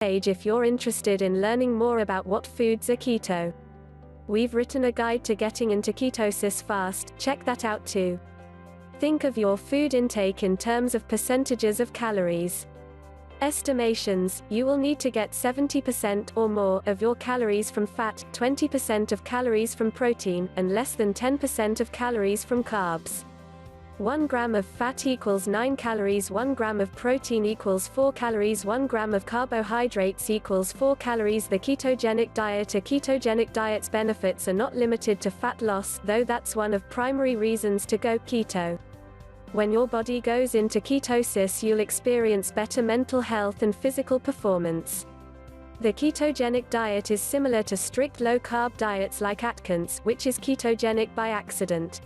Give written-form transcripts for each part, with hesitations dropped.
page if you're interested in learning more about what foods are keto. We've written a guide to getting into ketosis fast, check that out too. Think of your food intake in terms of percentages of calories. Estimations: you will need to get 70% or more of your calories from fat, 20% of calories from protein, and less than 10% of calories from carbs. 1 gram of fat equals 9 calories, 1 gram of protein equals 4 calories, 1 gram of carbohydrates equals 4 calories. The ketogenic diet. A ketogenic diet's benefits are not limited to fat loss, though that's one of primary reasons to go keto. When your body goes into ketosis, you'll experience better mental health and physical performance. The ketogenic diet is similar to strict low-carb diets like Atkins, which is ketogenic by accident.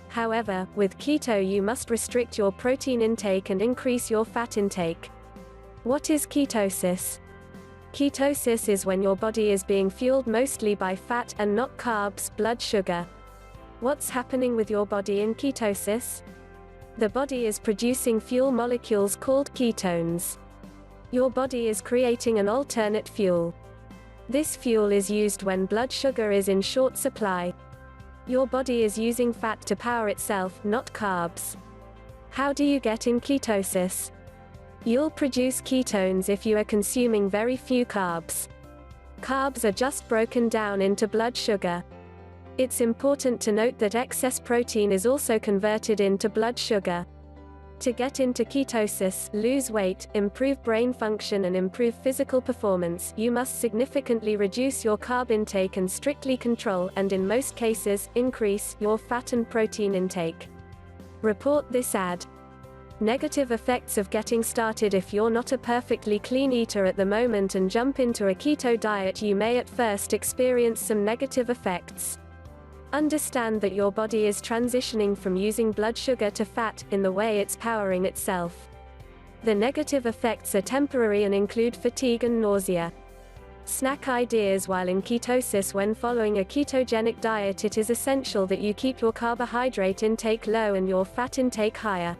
However, with keto you must restrict your protein intake and increase your fat intake. What is ketosis? Ketosis is when your body is being fueled mostly by fat, and not carbs, blood sugar. What's happening with your body in ketosis? The body is producing fuel molecules called ketones. Your body is creating an alternate fuel. This fuel is used when blood sugar is in short supply. Your body is using fat to power itself, not carbs. How do you get in ketosis? You'll produce ketones if you are consuming very few carbs. Carbs are just broken down into blood sugar. It's important to note that excess protein is also converted into blood sugar. To get into ketosis, lose weight, improve brain function and improve physical performance, you must significantly reduce your carb intake and strictly control, and in most cases, increase, your fat and protein intake. Report this ad. Negative effects of getting started. If you're not a perfectly clean eater at the moment and jump into a keto diet, you may at first experience some negative effects. Understand that your body is transitioning from using blood sugar to fat, in the way it's powering itself. The negative effects are temporary and include fatigue and nausea. Snack ideas. While in ketosis, when following a ketogenic diet, it is essential that you keep your carbohydrate intake low and your fat intake higher.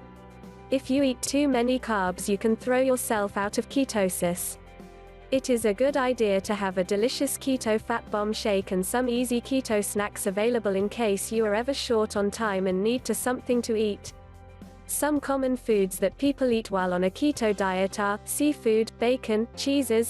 If you eat too many carbs, you can throw yourself out of ketosis. It is a good idea to have a delicious keto fat bomb shake and some easy keto snacks available in case you are ever short on time and need something to eat. Some common foods that people eat while on a keto diet are seafood, bacon, cheeses,